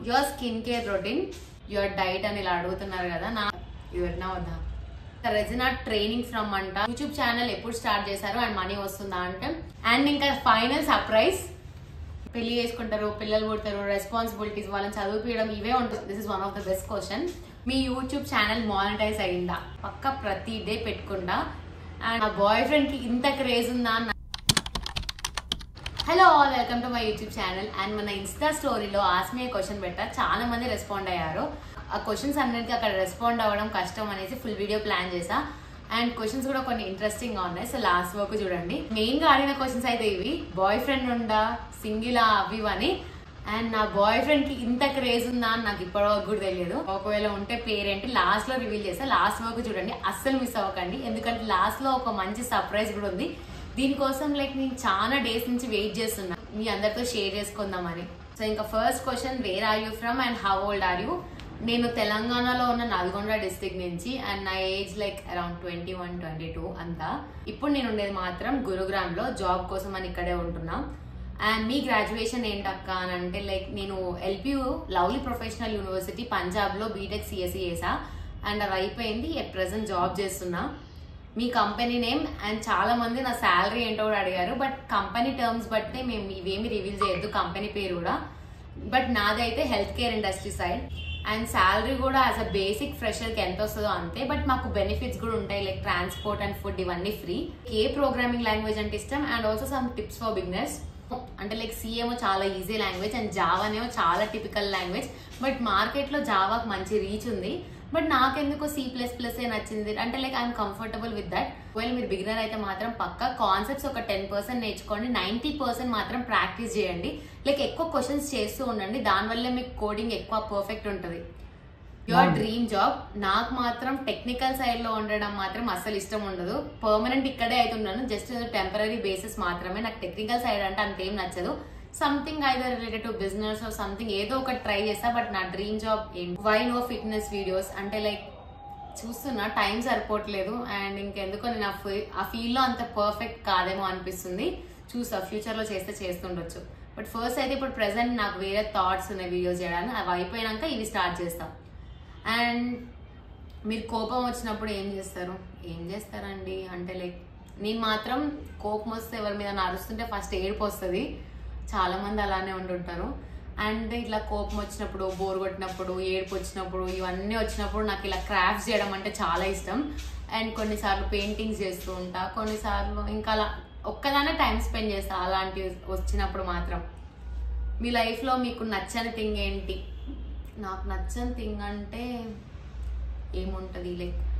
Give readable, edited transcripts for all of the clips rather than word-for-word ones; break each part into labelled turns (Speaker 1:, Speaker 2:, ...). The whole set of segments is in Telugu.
Speaker 1: Your skin care routine, your diet అని ఇలా అడుగుతున్నారు కదా. నా ఎవరినా వద్దా రెజినా ట్రైనింగ్ ఫ్రమ్ అంట. యూట్యూబ్ ఛానల్ ఎప్పుడు స్టార్ట్ చేశారు అండ్ మనీ వస్తుందా అంటే, అండ్ ఇంకా ఫైనల్ సర్ప్రైజ్, పెళ్లి చేసుకుంటారు, పిల్లలు పుడతారు, రెస్పాన్సిబిలిటీస్, వాళ్ళని చదువుకోవడం, ఇవే ఉంటుంది. This is one of the best question. Me YouTube channel monetise అయిందా? పక్క ప్రతి డే పెట్టుకుంటా. అండ్ నా బాయ్ ఫ్రెండ్ కి ఇంత క్రేజ్ ఉందా అన్న. Hello all, welcome to my YouTube channel. And మన ఇన్స్టా స్టోరీలో ఆస్క్ మీ ఏ క్వశ్చన్ పెట్టా, చాలా మంది రెస్పాండ్ అయ్యారు. ఆ క్వశ్చన్స్ అన్నిటికీ అక్కడ రెస్పాండ్ అవ్వడం కష్టం అనేసి ఫుల్ వీడియో ప్లాన్ చేసా. అండ్ క్వశ్చన్స్ కూడా కొన్ని ఇంట్రెస్టింగ్ గా ఉన్నాయి, సో లాస్ట్ వరకు చూడండి. మెయిన్ గా అడిగిన క్వశ్చన్స్ అయితే ఇవి: బాయ్ ఫ్రెండ్ ఉందా, సింగిల్ అవి అని. అండ్ నా బాయ్ ఫ్రెండ్ కి ఇంత క్రేజ్ ఉందా అని నాకు ఇప్పటివరకు కూడా తెలియదు. ఒకవేళ ఉంటే పేరేంటి లాస్ట్ లో రివీల్ చేస్తా. లాస్ట్ వరకు చూడండి, అస్సలు మిస్ అవ్వకండి, ఎందుకంటే లాస్ట్ లో ఒక మంచి సర్ప్రైజ్ కూడా ఉంది. దీనికోసం నేను చాలా డేస్ నుంచి వెయిట్ చేస్తున్నా మీ అందరితో షేర్ చేసుకుందామని. సో ఇంకా first question, where are you from and how old are you? నేను తెలంగాణలో ఉన్న నల్గొండ డిస్ట్రిక్ట్ నుంచి, అండ్ నా ఏజ్ అరౌండ్ 21-22 అంతా. ఇప్పుడు నేను ఉండేది మాత్రం గురుగ్రామ్ లో, జాబ్ కోసం అని ఇక్కడే ఉంటున్నా. అండ్ మీ గ్రాడ్యుయేషన్ ఏంటక్క అని అంటే, నేను LPU lovely professional university Punjab లో బీటెక్ సిఎస్సి చేసా, అండ్ అది అయిపోయింది. ఎట్ ప్రెసెంట్ జాబ్ చేస్తున్నా. మీ కంపెనీ నేమ్, అండ్ చాలా మంది నా శాలరీ ఏంటో కూడా అడిగారు, బట్ కంపెనీ టర్మ్స్ బట్టే మేము ఇవేమి రివీల్ చేయొద్దు, కంపెనీ పేరు కూడా. బట్ నాదైతే health care industry side. And salary కూడా యాజ్ అ బేసిక్ ఫ్రెషర్ కి ఎంత వస్తుందో అంతే, బట్ మాకు బెనిఫిట్స్ కూడా ఉంటాయి, లైక్ ట్రాన్స్పోర్ట్ అండ్ ఫుడ్ ఇవన్నీ ఫ్రీ. ఏ ప్రోగ్రామింగ్ లాంగ్వేజ్ అంటే ఇష్టం, and also some tips for beginners. అంటే సి ఏమో చాలా ఈజీ లాంగ్వేజ్, అండ్ జావానేమో చాలా టిపికల్ లాంగ్వేజ్, బట్ మార్కెట్ లో జావాకి మంచి రీచ్ ఉంది. బట్ నాకెందుకో C++ నచ్చింది, అంటే ఐఎమ్ కంఫర్టబుల్ విత్ దట్. ఒకవేళ మీరు బిగినర్ అయితే మాత్రం పక్కా కాన్సెప్ట్స్ ఒక 10% నేర్చుకోండి, 90% మాత్రం ప్రాక్టీస్ చేయండి. ఎక్కువ క్వశ్చన్స్ చేస్తూ ఉండండి, దానివల్ల మీకు కోడింగ్ ఎక్కువ పర్ఫెక్ట్ ఉంటుంది. Your dream job? నాకు మాత్రం టెక్నికల్ సైడ్ లో ఉండడం మాత్రం అస్సలు ఇష్టం ఉండదు. పర్మనెంట్ ఇక్కడే అవుతున్నాను, జస్ట్ టెంపరీ బేసిస్ మాత్రమే. నాకు టెక్నికల్ సైడ్ అంటే అంతేం నచ్చదు. Something either related to business or something, ఏదో ఒకటి ట్రై చేస్తా. బట్ నా dream job why no fitness videos అంటే చూస్తున్నా, టైం సరిపోవట్లేదు. అండ్ ఇంకెందుకో నేను ఆ ఫీల్డ్ లో అంత పర్ఫెక్ట్ కాదేమో అనిపిస్తుంది. చూసా ఫ్యూచర్ లో చేస్తుండొచ్చు. బట్ ఫస్ట్ అయితే ఇప్పుడు ప్రెసెంట్ నాకు వేరే థాట్స్ ఉన్నాయి వీడియోస్ చేయడానికి. అవి అయిపోయినాక ఇవి స్టార్ట్ చేస్తాం. అండ్ మీరు కోపం వచ్చినప్పుడు ఏం చేస్తారండి అంటే నేను మాత్రం కోపం వస్తే ఎవరి మీద అరుస్తుంటే ఫస్ట్ ఏడుపు వస్తుంది. చాలా మంది అలానే ఉంటుంటారు. అండ్ ఇట్లా కోపం వచ్చినప్పుడు, బోర్ కొట్టినప్పుడు, ఏడుపు వచ్చినప్పుడు, ఇవన్నీ వచ్చినప్పుడు నాకు ఇలా క్రాఫ్ట్స్ చేయడం అంటే చాలా ఇష్టం. అండ్ కొన్నిసార్లు పెయింటింగ్స్ చేస్తూ ఉంటా, కొన్నిసార్లు ఇంకా అలా ఒక్కదానే టైం స్పెండ్ చేస్తా. అలాంటివి వచ్చినప్పుడు మాత్రం. మీ లైఫ్లో మీకు నచ్చని థింగ్ ఏంటి? నాకు నచ్చని థింగ్ అంటే ఏముంటుంది,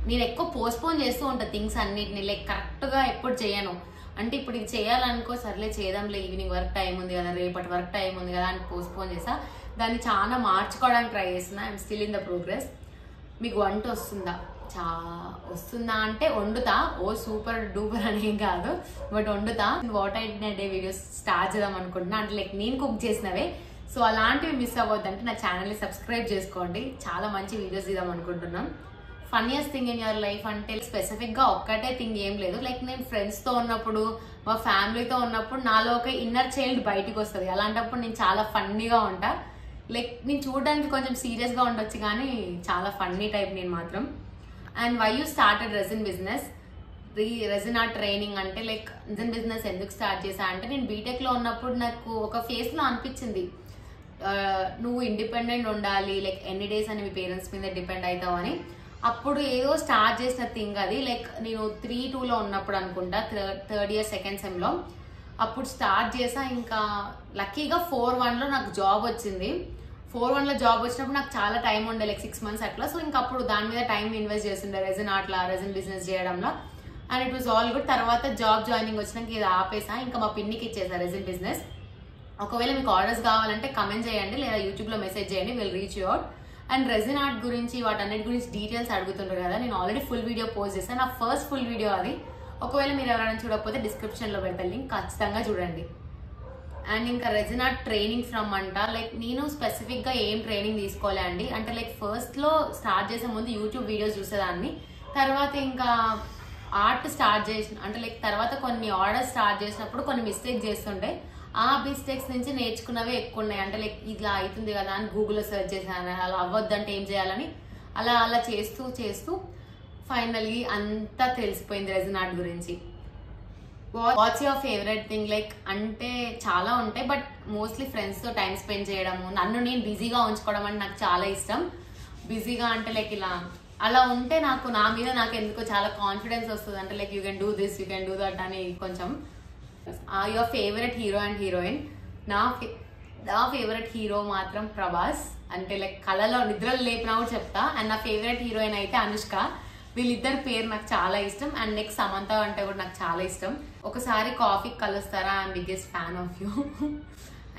Speaker 1: నేను ఎక్కువ పోస్ట్పోన్ చేస్తూ ఉంటాను థింగ్స్ అన్నిటిని. కరెక్ట్గా ఎప్పుడు చేయను. అంటే ఇప్పుడు ఇది చేయాలనుకో, సర్లే చేద్దాంలే, ఈవినింగ్ వర్క్ టైం ఉంది కదా, రేపటి వర్క్ టైం ఉంది కదా అని పోస్ట్పోన్ చేసా. దాన్ని చాలా మార్చుకోవడానికి ట్రై చేస్తున్నా. I'm still in the progress. మీకు వంట వస్తుందా అంటే వండుతా. ఓ సూపర్ డూపర్ అని ఏం కాదు, బట్ వండుతా. What I did day videos start చేద్దాం అనుకుంటున్నా, అంటే నేను కుక్ చేసినవే. సో అలాంటివి మిస్ అవ్వద్దంటే నా ఛానల్ని సబ్స్క్రైబ్ చేసుకోండి. చాలా మంచి వీడియోస్ ఇద్దాం అనుకుంటున్నాం. Funniest thing in your life అంటే స్పెసిఫిక్ గా ఒక్కటే థింగ్ ఏం లేదు. నేను ఫ్రెండ్స్ తో ఉన్నప్పుడు, మా ఫ్యామిలీతో ఉన్నప్పుడు నాలో ఒక ఇన్నర్ చైల్డ్ బయటికి వస్తుంది. అలాంటప్పుడు నేను చాలా ఫన్నీగా ఉంటా. నేను చూడడానికి కొంచెం సీరియస్ గా ఉండొచ్చు, కానీ చాలా ఫన్నీ టైప్ నేను మాత్రం. And why you started resin business? Resin art training అంటే రెజిన్ బిజినెస్ ఎందుకు స్టార్ట్ చేశా అంటే, నేను బీటెక్ లో ఉన్నప్పుడు నాకు ఒక ఫేజ్ లో అనిపించింది, నువ్వు ఇండిపెండెంట్ ఉండాలి, ఎన్ని డేస్ అని మీ పేరెంట్స్ మీద డిపెండ్ అవుతావు అని. అప్పుడు ఏదో స్టార్ట్ చేసిన థింగ్ అది. నేను 3-2లో ఉన్నప్పుడు అనుకుంటా, థర్డ్ ఇయర్ సెకండ్ సెమ్ లో అప్పుడు స్టార్ట్ చేసా. ఇంకా లక్కీగా 4-1లో నాకు జాబ్ వచ్చింది. 4-1లో జాబ్ వచ్చినప్పుడు నాకు చాలా టైం ఉండే, 6 months అట్లా. సో ఇంకా అప్పుడు దాని మీద టైం ఇన్వెస్ట్ చేస్తుండే, రెజిన్ ఆర్ట్లా, రెజిన్ బిజినెస్ చేయడంలో. And it was all good. తర్వాత జాబ్ జాయినింగ్ వచ్చినాక ఇది ఆపేసా. ఇంకా మా పిన్నికి ఇచ్చేసా రెజిన్ బిజినెస్. ఒకవేళ మీకు ఆర్డర్స్ కావాలంటే కమెంట్ చేయండి, లేదా యూట్యూబ్లో మెసేజ్ చేయండి, will reach you out. And resin art గురించి, వాటన్నిటి గురించి డీటెయిల్స్ అడుగుతుంటారు కదా, నేను ఆల్రెడీ ఫుల్ వీడియో పోస్ట్ చేశాను. నా ఫస్ట్ ఫుల్ వీడియో అది. ఒకవేళ మీరు ఎవరైనా చూడకపోతే డిస్క్రిప్షన్లో పెడతా లింక్, ఖచ్చితంగా చూడండి. అండ్ ఇంకా రెజిన్ ఆర్ట్ ట్రైనింగ్ ఫ్రమ్ అంట, నేను స్పెసిఫిక్గా ఏం ట్రైనింగ్ తీసుకోలే అండి. అంటే ఫస్ట్లో స్టార్ట్ చేసే ముందు యూట్యూబ్ వీడియోస్ చూసేదాన్ని. తర్వాత ఇంకా ఆర్ట్ స్టార్ట్ చేసిన, అంటే తర్వాత కొన్ని ఆర్డర్స్ స్టార్ట్ చేసినప్పుడు కొన్ని మిస్టేక్స్ చేస్తుంటే ఆ మిస్టేక్స్ నుంచి నేర్చుకున్నవే ఎక్కువ ఉన్నాయి. అంటే లైక్ ఇలా అవుతుంది కదా అని గూగుల్లో సెర్చ్ చేశాను, అలా అవ్వద్దంటే ఏం చేయాలని అలా అలా చేస్తూ చేస్తూ ఫైనల్లీ అంతా తెలిసిపోయింది రెజినార్డ్ గురించి. What's your favourite thing? Like అంటే చాలా ఉంటాయి, బట్ మోస్ట్లీ ఫ్రెండ్స్తో టైం స్పెండ్ చేయడము, నన్ను నేను బిజీగా ఉంచుకోవడం అంటే నాకు చాలా ఇష్టం. బిజీగా అంటే లైక్ ఇలా అలా ఉంటే నాకు నా మీద నాకు ఎందుకో చాలా కాన్ఫిడెన్స్ వస్తుంది. అంటే like you can do this, you can do that అని కొంచెం. Your favourite hero and heroine? నా ఫేవరెట్ హీరో మాత్రం ప్రభాస్. అంటే లైక్ కళలో నిద్రలు లేపినా కూడా చెప్తా. అండ్ నా ఫేవరెట్ హీరోయిన్ అయితే అనుష్క. వీళ్ళిద్దరి పేరు నాకు చాలా ఇష్టం. అండ్ నెక్స్ట్ సమంత అంటే కూడా నాకు చాలా ఇష్టం. ఒకసారి కాఫీకి కలుస్తారా? I'm biggest fan of you.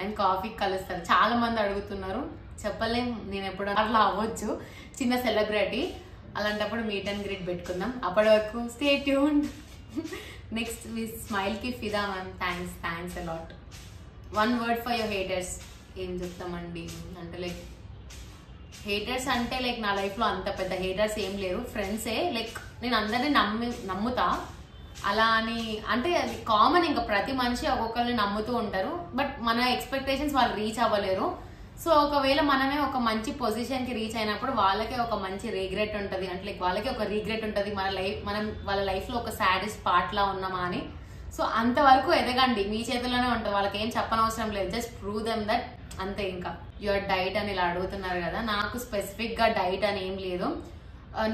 Speaker 1: And కాఫీకి కలుస్తారు చాలా మంది అడుగుతున్నారు, చెప్పలేం నేను ఎప్పుడు అట్లా అవ్వచ్చు. చిన్న సెలబ్రిటీ, అలాంటప్పుడు మీట్ అండ్ గ్రీట్ పెట్టుకుందాం. అప్పటి వరకు స్టే ట్యూన్డ్. నెక్స్ట్ మీ స్మైల్కి ఫిదా ma'am. Thanks a lot. One word for your haters? ఏం చెప్తామండి అంటే లైక్ హేటర్స్ అంటే లైక్ నా లైఫ్లో అంత పెద్ద హేటర్స్ ఏం లేరు, ఫ్రెండ్సే. లైక్ నేను అందరినీ నమ్ముతా అలా అని. అంటే అది కామన్, ఇంకా ప్రతి మనిషి ఒక్కొక్కరిని నమ్ముతూ ఉంటారు, బట్ మన ఎక్స్పెక్టేషన్స్ వాళ్ళు రీచ్ అవ్వలేరు. సో ఒకవేళ మనమే ఒక మంచి పొజిషన్కి రీచ్ అయినప్పుడు వాళ్ళకే ఒక మంచి రిగ్రెట్ ఉంటుంది. అంటే లైక్ వాళ్ళకే ఒక రిగ్రెట్ ఉంటుంది, మనం వాళ్ళ లైఫ్లో ఒక సాడెస్ట్ పార్ట్లా ఉన్నామా అని. సో అంతవరకు ఎదగండి, మీ చేతిలోనే ఉంటుంది. వాళ్ళకి ఏం చెప్పనవసరం లేదు, జస్ట్ ప్రూవ్ దెమ్ దట్, అంతే. ఇంకా యువర్ డైట్ అని ఇలా అడుగుతున్నారు కదా, నాకు స్పెసిఫిక్గా డైట్ అని ఏం లేదు.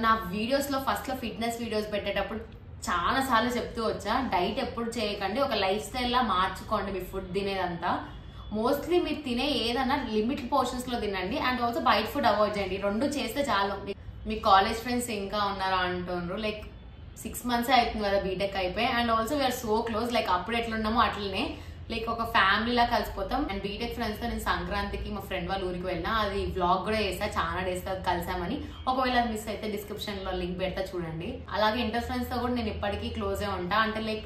Speaker 1: నా వీడియోస్లో ఫస్ట్లో ఫిట్నెస్ వీడియోస్ పెట్టేటప్పుడు చాలా సార్లు చెప్తూ వచ్చా, డైట్ ఎప్పుడు చేయకండి, ఒక లైఫ్ స్టైల్లా మార్చుకోండి మీ ఫుడ్ తినేదంతా. మోస్ట్లీ మీరు తినే ఏదన్నా లిమిట్ పోర్షన్స్లో తినండి. అండ్ ఆల్సో బయట ఫుడ్ అవాయిడ్ చేయండి. రెండు చేస్తే చాలు. మీ కాలేజ్ ఫ్రెండ్స్ ఇంకా ఉన్నారా అంటున్నారు. లైక్ 6 months అవుతుంది కదా బీటెక్ అయిపోయి. And also we are so close. Like అప్పుడు ఎట్లున్నామో అట్లనే లైక్ ఒక ఫ్యామిలీలా కలిసిపోతాం. అండ్ బీటెక్ ఫ్రెండ్స్తో నేను సంక్రాంతికి మా ఫ్రెండ్ వాళ్ళ ఊరికి వెళ్ళినా, అది వ్లాగ్ కూడా చేస్తా, చాలా డేస్ తర్వాత కలిసామని. ఒకవేళ అది మిస్ అయితే డిస్క్రిప్షన్లో లింక్ పెడతా చూడండి. అలాగే ఇంటర్ ఫ్రెండ్స్తో కూడా నేను ఇప్పటికీ క్లోజే ఉంటా. అంటే లైక్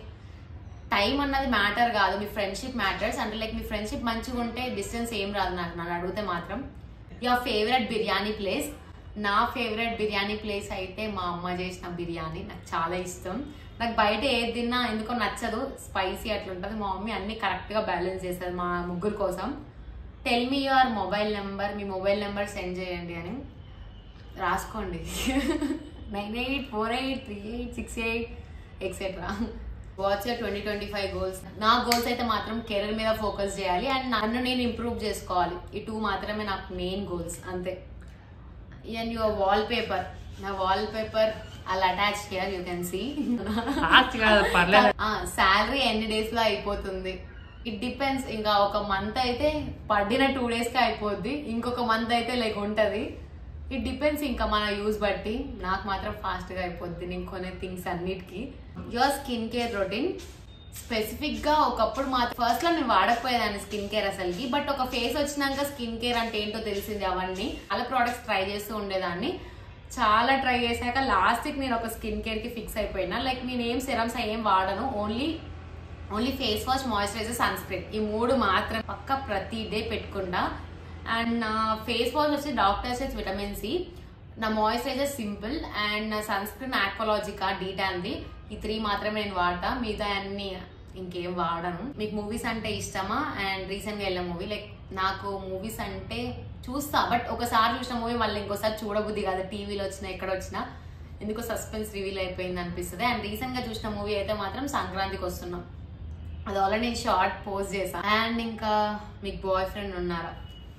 Speaker 1: టైం అన్నది మ్యాటర్ కాదు, మీ ఫ్రెండ్షిప్ మ్యాటర్స్. అంటే లైక్ మీ ఫ్రెండ్షిప్ మంచిగా ఉంటే డిస్టెన్స్ ఏం రాదు నాకు, నన్ను అడిగితే మాత్రం. Your favourite biryani place? నా ఫేవరెట్ బిర్యానీ ప్లేస్ అయితే మా అమ్మ చేసిన బిర్యానీ నాకు చాలా ఇష్టం. నాకు బయట ఏది తిన్నా ఎందుకో నచ్చదు, స్పైసీ అట్లా ఉంటుంది. మా మమ్మీ అన్ని కరెక్ట్గా బ్యాలెన్స్ చేస్తుంది మా ముగ్గురు కోసం. Tell me your mobile number? Me mobile number send చేయండి అని రాసుకోండి. 98483868 ఎక్సెట్రా. What's your 2025 goals? నా గోల్స్ అయితే మాత్రం కెరీర్ మీద ఫోకస్ చేయాలి అండ్ నన్ను నేను ఇంప్రూవ్ చేసుకోవాలి. ఈ 2 మాత్రమే నాకు మెయిన్ గోల్స్, అంతే. And your wallpaper? నా wallpaper I'll attach here, you can see. Salary ఎన్ని డేస్ లో అయిపోతుంది? It depends. ఇంకా ఒక మంత్ అయితే పడిన 2 days కి అయిపోద్ది, ఇంకొక మంత్ అయితే లైక్ ఉంటది. ఇట్ డిపెండ్స్ ఇంకా మన యూజ్ బట్టి. నాకు మాత్రం ఫాస్ట్ గా అయిపోద్ది నేను కొనే థింగ్స్ అన్నిటికీ. Your skin care routine? Specific గా ఒకప్పుడు మాత్రం ఫస్ట్ లో నేను వాడకపోయేదాన్ని స్కిన్ కేర్ అసలుకి, బట్ ఒక ఫేస్ వచ్చినాక స్కిన్ కేర్ అంటే ఏంటో తెలిసింది. అవన్నీ చాలా ప్రోడక్ట్స్ ట్రై చేస్తూ ఉండేదాన్ని. చాలా ట్రై చేశాక లాస్ట్కి నేను ఒక స్కిన్ కేర్ కి ఫిక్స్ అయిపోయినా. లైక్ నేను ఏం సెరమ్స్ ఏం వాడను, only face wash, moisturizer, sunscreen, ఈ 3 మాత్రం పక్క ప్రతి డే పెట్టుకుంటా. అండ్ నా ఫేస్ వాష్ వచ్చి డాక్టర్ సెట్స్ విటమిన్ సి, నా మాయిశ్చరైజర్ సింపుల్, అండ్ నా సన్ స్క్రీన్ ఆక్వాలాజికా డీటాన్ది. ఈ 3 మాత్రమే నేను వాడతా, మిగతా అన్ని ఇంకేం వాడను. మీకు మూవీస్ అంటే ఇష్టమా? అండ్ రీసెంట్గా వెళ్ళిన మూవీ? లైక్ నాకు మూవీస్ అంటే చూస్తా, బట్ ఒకసారి చూసిన మూవీ మళ్ళీ ఇంకోసారి చూడబుద్ది కాదు. టీవీలో వచ్చినా ఎక్కడ వచ్చినా ఎందుకో సస్పెన్స్ రివీల్ అయిపోయింది అనిపిస్తుంది. అండ్ రీసెంట్ గా చూసిన మూవీ అయితే మాత్రం సంక్రాంతికి వస్తున్నాం, అది ఆల్రెడీ నేను షార్ట్ పోస్ట్ చేశాను. అండ్ ఇంకా మీకు బాయ్ ఫ్రెండ్ ఉన్నారా?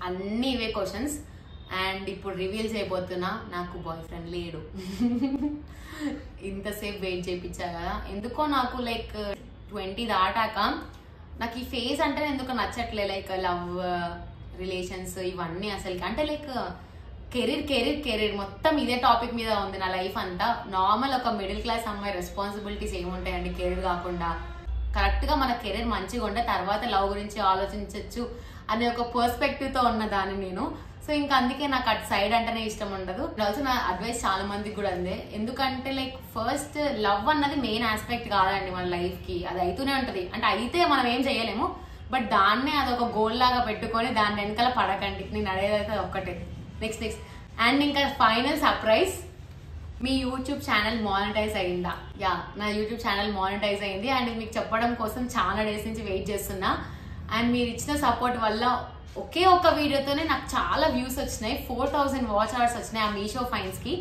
Speaker 1: అన్ని ఇవే క్వశ్చన్స్. అండ్ ఇప్పుడు రివీల్ చేయబోతున్నా, నాకు బాయ్ ఫ్రెండ్ లేడు. ఇంతసేపు వెయిట్ చేయించా కదా, ఎందుకో నాకు లైక్ 20 దాటాక నాకు ఈ ఫేజ్ అంటే ఎందుకు నచ్చట్లే. లైక్ లవ్ రిలేషన్స్ ఇవన్నీ అసలు అంటే లైక్ కెరీర్ మొత్తం ఇదే టాపిక్ మీద ఉంది నా లైఫ్ అంతా. నార్మల్ ఒక మిడిల్ క్లాస్ అమ్మాయి రెస్పాన్సిబిలిటీస్ ఏముంటాయండి కెరీర్ కాకుండా? కరెక్ట్ గా మన కెరీర్ మంచిగా ఉంటే తర్వాత లవ్ గురించి ఆలోచించవచ్చు అనే ఒక పర్స్పెక్టివ్ తో ఉన్నదాన్ని నేను. సో ఇంకా అందుకే నాకు అటు సైడ్ అంటేనే ఇష్టం ఉండదు. ఆల్సో నా అడ్వైస్ చాలా మందికి కూడా అందే, ఎందుకంటే లైక్ ఫస్ట్ లవ్ అన్నది మెయిన్ ఆస్పెక్ట్ కాదండి మన లైఫ్ కి, అది అయితేనే ఉంటది. అంటే అయితే మనం ఏం చేయలేము, బట్ దాన్నే అదొక గోల్ లాగా పెట్టుకొని దాని వెనకాల పడకండి. నేను అడేదైతే ఒక్కటే. నెక్స్ట్ అండ్ ఇంకా ఫైనల్ సర్ప్రైజ్, మీ యూట్యూబ్ ఛానల్ మానిటైజ్ అయిందా? యా, నా యూట్యూబ్ ఛానల్ మానిటైజ్ అయింది. అండ్ మీకు చెప్పడం కోసం చాలా డేస్ నుంచి వెయిట్ చేస్తున్నా. అండ్ మీరు ఇచ్చిన సపోర్ట్ వల్ల ఒకే ఒక్క వీడియోతోనే నాకు చాలా వ్యూస్ వచ్చినాయి, 4000 వాచ్ అవర్స్ వచ్చినాయి ఆ మీషో ఫైన్స్ కి.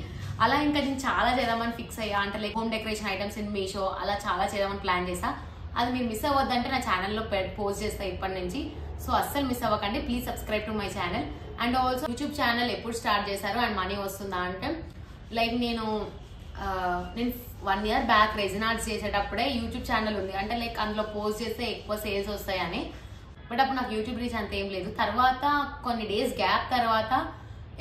Speaker 1: అలా ఇంకా నేను చాలా చేద్దామని ఫిక్స్ అయ్యా, అంటే like home decoration items in Meesho అలా చాలా చేద్దామని ప్లాన్ చేసా. అది మీరు మిస్ అవ్వద్దంటే నా ఛానల్లో పోస్ట్ చేస్తా ఇప్పటి నుంచి. సో అస్సలు మిస్ అవ్వకండి, please subscribe to my channel. And also YouTube channel ఎప్పుడు స్టార్ట్ చేశారు అండ్ మనీ వస్తుందా అంటే, లైక్ నేను 1 year బ్యాక్ రెజినార్డ్స్ చేసేటప్పుడే యూట్యూబ్ ఛానల్ ఉంది, అంటే లైక్ అందులో పోస్ట్ చేస్తే ఎక్కువ సేల్స్ వస్తాయని. బట్ అప్పుడు నాకు యూట్యూబ్ రీచ్ అంత ఏం లేదు. తర్వాత కొన్ని డేస్ గ్యాప్ తర్వాత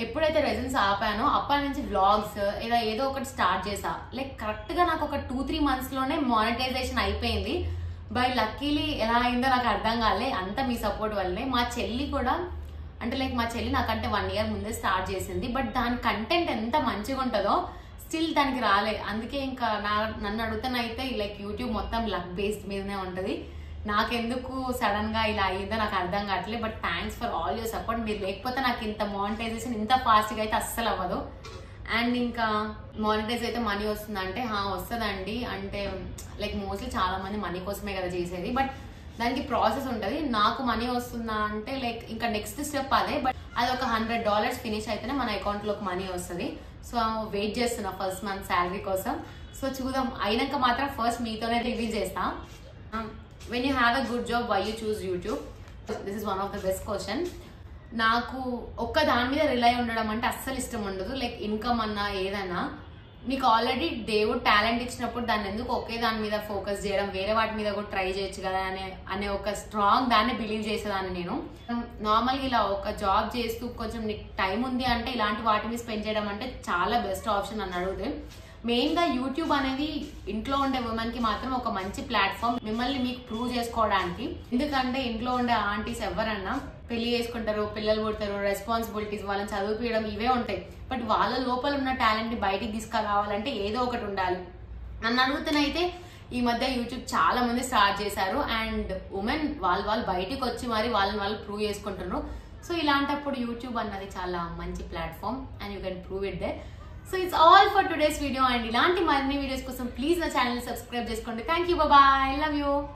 Speaker 1: ఎప్పుడైతే రెజిన్స్ ఆపానో అప్పటి నుంచి వ్లాగ్స్ ఇలా ఏదో ఒకటి స్టార్ట్ చేసా. లైక్ కరెక్ట్ గా నాకు ఒక 2-3 months లోనే మానిటైజేషన్ అయిపోయింది. బై లక్కీలీ ఎలా అయిందో నాకు అర్థం కాలే, అంతా మీ సపోర్ట్ వల్లే. మా చెల్లి కూడా, అంటే లైక్ మా చెల్లి నాకంటే 1 year ముందే స్టార్ట్ చేసింది, బట్ దాని కంటెంట్ ఎంత మంచిగా ఉంటుందో స్టిల్ దానికి రాలే. అందుకే ఇంకా నన్ను అడుగుతానైతే లైక్ యూట్యూబ్ మొత్తం లక్ బేస్డ్ మీదనే ఉంటుంది. నాకెందుకు సడన్ గా ఇలా అయ్యిందో నాకు అర్థం కావట్లేదు. But thanks for all your support. మీరు లేకపోతే నాకు ఇంత మానిటైజేషన్ ఇంత ఫాస్ట్ గా అయితే అస్సలు అవ్వదు. అండ్ ఇంకా మానిటైజ్ అయితే మనీ వస్తుందంటే వస్తుందండి. అంటే లైక్ మోస్ట్లీ చాలా మంది మనీ కోసమే కదా చేసేది, బట్ దానికి ప్రాసెస్ ఉంటుంది. నాకు మనీ వస్తుందా అంటే లైక్ ఇంకా నెక్స్ట్ స్టెప్ అదే, బట్ అది ఒక $100 ఫినిష్ అయితేనే మన అకౌంట్ లోకి మనీ వస్తుంది. సో వెయిట్ చేస్తున్నా ఫస్ట్ మంత్ శాలరీ కోసం. సో చూద్దాం, అయినాక మాత్రం ఫస్ట్ మీతోనే రివీల్ చేస్తా. when you have a good job, why you choose YouTube? This is one of the best question. నాకు ఒక్క దాని మీద రిలై ఉండడం అంటే అస్సలు ఇష్టం ఉండదు. లైక్ ఇన్కమ్ అన్నా ఏదన్నా, మీకు ఆల్రెడీ దేవుడు టాలెంట్ ఇచ్చినప్పుడు దాన్ని ఎందుకు ఒకే దాని మీద ఫోకస్ చేయడం, వేరే వాటి మీద కూడా ట్రై చేయొచ్చు కదా అనే ఒక స్ట్రాంగ్ దాన్ని బిలీవ్ చేసేదాన్ని నేను. నార్మల్గా ఇలా ఒక జాబ్ చేస్తూ కొంచెం నీకు టైం ఉంది అంటే ఇలాంటి వాటి మీద స్పెండ్ చేయడం అంటే చాలా బెస్ట్ ఆప్షన్ అని అడిగితే, మెయిన్ గా యూట్యూబ్ అనేది ఇంట్లో ఉండే ఉమెన్ కి మాత్రం ఒక మంచి ప్లాట్ఫామ్ మిమ్మల్ని మీకు ప్రూవ్ చేసుకోవడానికి. ఎందుకంటే ఇంట్లో ఉండే ఆంటీస్ ఎవరన్నా పెళ్లి చేసుకుంటారు, పిల్లలు పుడతారు, రెస్పాన్సిబిలిటీస్, వాళ్ళని చదువుకోవడం ఇవే ఉంటాయి. బట్ వాళ్ళ లోపల ఉన్న టాలెంట్ ని బయటికి తీసుకురావాలంటే ఏదో ఒకటి ఉండాలి. నన్ను అడుగుతున్నైతే ఈ మధ్య యూట్యూబ్ చాలా మంది స్టార్ట్ చేశారు అండ్ ఉమెన్ వాళ్ళు బయటికి వచ్చి మరి వాళ్ళు ప్రూవ్ చేసుకుంటున్నారు. సో ఇలాంటప్పుడు యూట్యూబ్ అన్నది చాలా మంచి platform and you can prove it there. So it's all for today's video and ఇలాంటి మరిన్ని వీడియోస్ కోసం ప్లీజ్ నా ఛానల్ సబ్స్క్రైబ్ చేసుకోండి. Thank you, bye, love you.